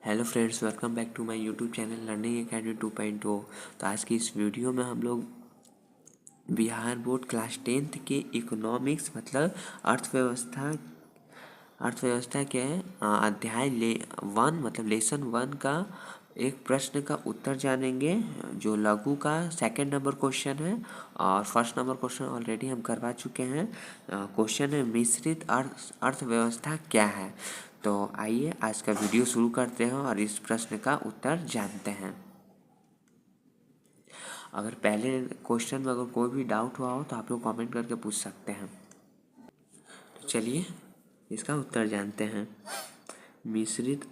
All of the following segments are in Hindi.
Hello friends, welcome back to my YouTube channel learning academy 2.0। तो आज की इस वीडियो में हम लोग बिहार बोर्ड क्लास 10th के इकोनॉमिक्स मतलब अर्थव्यवस्था अर्थव्यवस्था के अध्याय 1 मतलब लेसन 1 का एक प्रश्न का उत्तर जानेंगे, जो लघु का सेकंड नंबर क्वेश्चन है। और फर्स्ट नंबर क्वेश्चन ऑलरेडी हम करवा चुके हैं। क्वेश्चन है मिश्रित अर्थव्यवस्था क्या है। तो आइए आज का वीडियो शुरू करते हैं और इस प्रश्न का उत्तर जानते हैं। अगर पहले क्वेश्चन में अगर कोई भी डाउट हुआ हो तो आप लोग कमेंट करके पूछ सकते हैं। तो चलिए इसका उत्तर जानते हैं। मिश्रित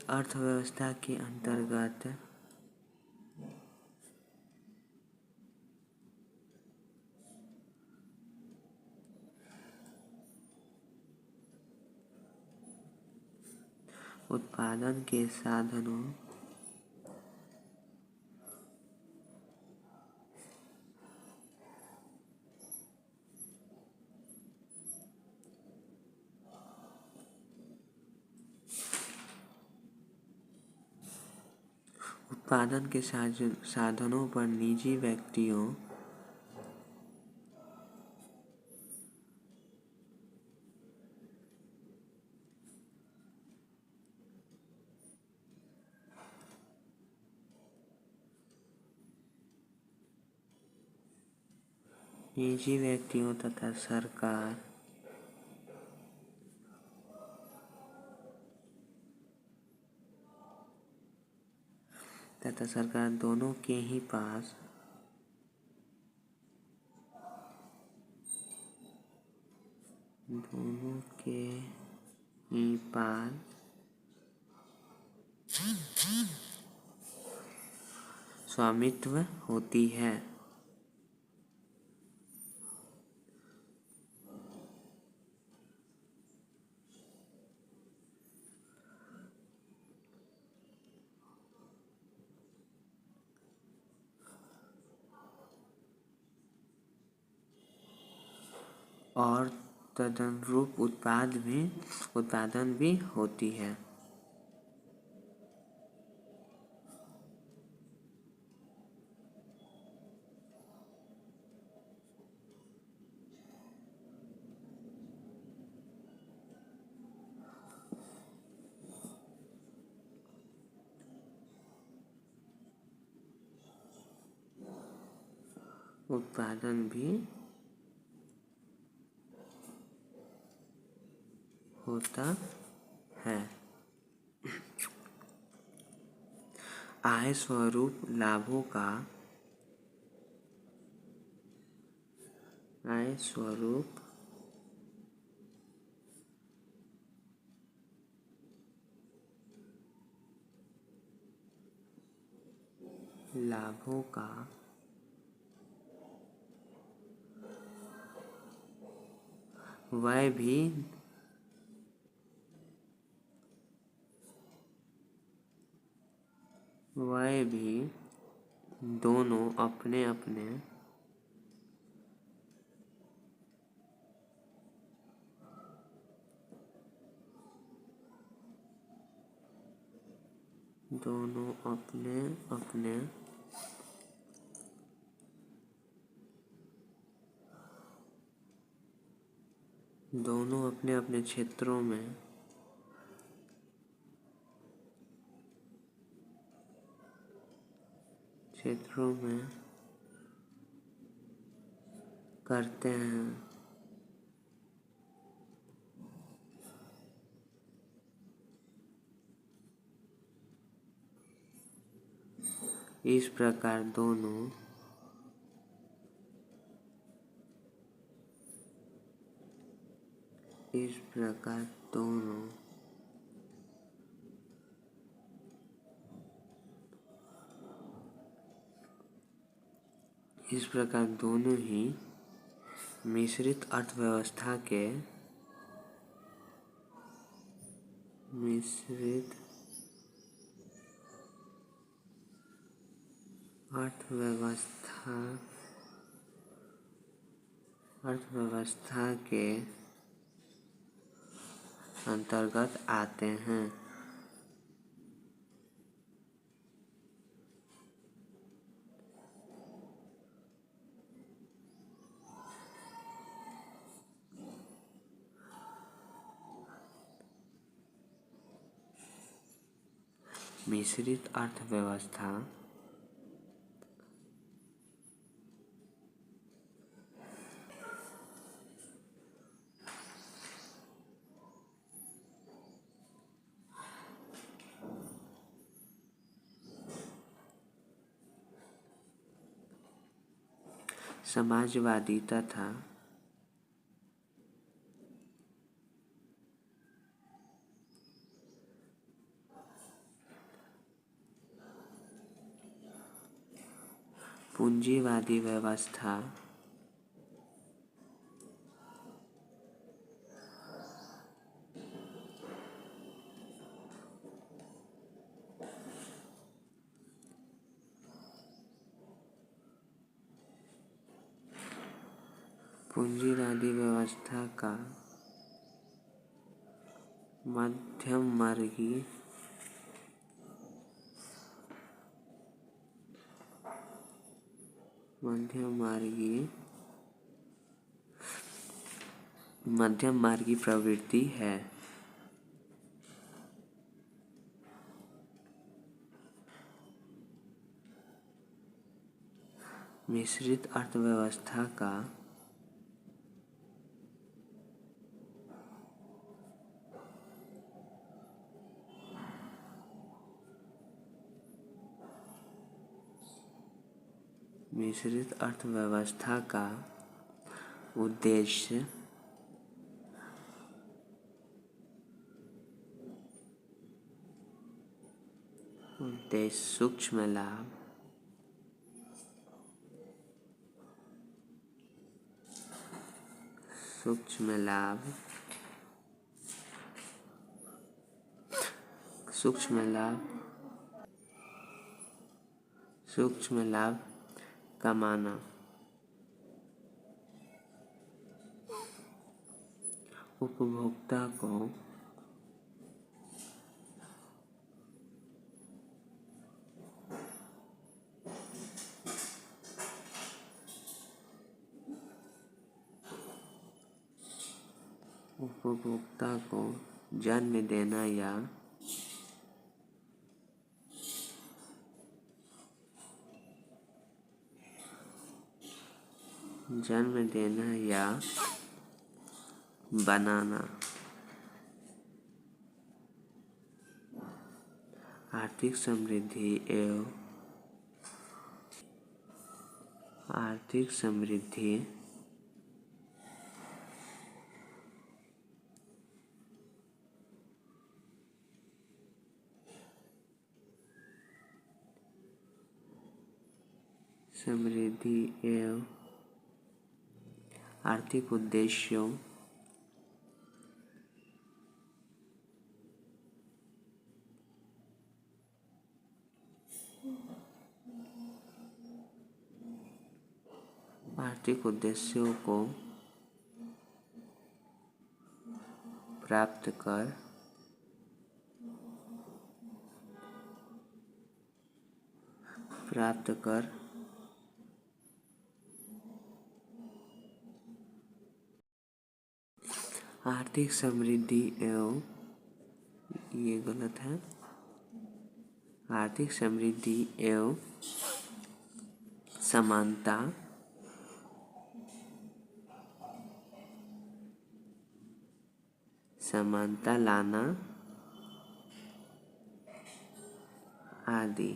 अर्थव्यवस्था के अंतर्गत उत्पादन के साधनों साधनों पर निजी व्यक्तियों तथा सरकार दोनों के ही पास स्वामित्व होती है। और तदनुरूप उत्पादन भी होती है। उत्पादन भी होता है। आय स्वरूप लाभों का वह भी दोनों अपने अपने क्षेत्रों में करते हैं। इस प्रकार दोनों ही मिश्रित अर्थव्यवस्था के मिश्रित अर्थव्यवस्था के अंतर्गत आते हैं। मिश्रित अर्थव्यवस्था समाजवादी तथा पूंजीवादी व्यवस्था पूंजीवादी व्यवस्था का मध्यम मार्गी प्रवृत्ति है। मिश्रित अर्थव्यवस्था का उद्देश्य सूक्ष्म लाभ कमाना, उपभोक्ता को जन्म देना या बनाना। आर्थिक समृद्धि एवं आर्थिक उद्देश्यों को प्राप्त कर आर्थिक समृद्धि एवं ये गलत है। आर्थिक समृद्धि एवं समानता लाना आदि।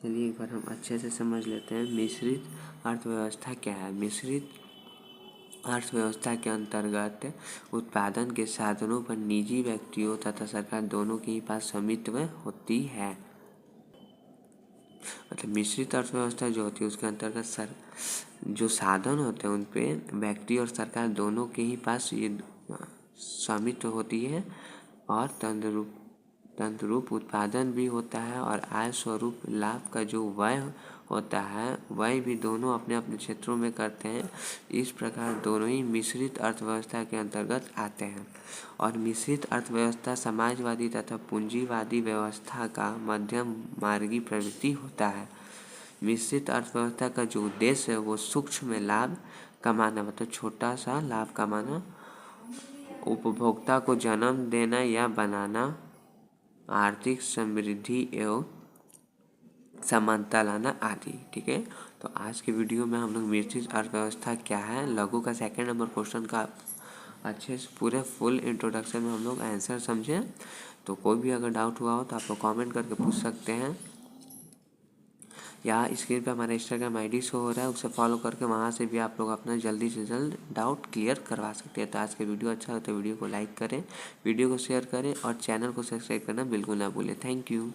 चलिए एक बार हम अच्छे से समझ लेते हैं मिश्रित अर्थव्यवस्था क्या है। मिश्रित अर्थव्यवस्था के अंतर्गत उत्पादन के साधनों पर निजी व्यक्तियों तथा सरकार दोनों के ही पास स्वामित्व होती है। मतलब मिश्रित अर्थव्यवस्था जो होती है उसके अंतर्गत जो साधन होते हैं उन पे व्यक्ति और सरकार दोनों के ही पास ये स्वामित्व होती है और तंत्ररूप उत्पादन भी होता है और आय स्वरूप लाभ का जो व्यय होता है वह भी दोनों अपने अपने क्षेत्रों में करते हैं। इस प्रकार दोनों ही मिश्रित अर्थव्यवस्था के अंतर्गत आते हैं और मिश्रित अर्थव्यवस्था समाजवादी तथा पूंजीवादी व्यवस्था का मध्यम मार्गी प्रवृत्ति होता है। मिश्रित अर्थव्यवस्था का जो उद्देश्य है वो सूक्ष्म लाभ कमाना मतलब छोटा सा लाभ कमाना, उपभोक्ता को जन्म देना या बनाना, आर्थिक समृद्धि एवं समानता लाना आदि। ठीक है, तो आज के वीडियो में हम लोग मिश्रित अर्थव्यवस्था क्या है लघु का सेकंड नंबर क्वेश्चन का अच्छे से पूरे फुल इंट्रोडक्शन में हम लोग आंसर समझे। तो कोई भी अगर डाउट हुआ हो तो आप लोग कमेंट करके पूछ सकते हैं या स्क्रीन पे हमारा इंस्टाग्राम आईडी शो हो रहा है उसे फॉलो करके वहाँ से भी आप लोग अपना जल्दी से जल्द डाउट क्लियर करवा सकते हैं। तो आज के वीडियो अच्छा हो तो वीडियो को लाइक करें, वीडियो को शेयर करें और चैनल को सब्सक्राइब करना बिल्कुल ना भूलें। Thank you.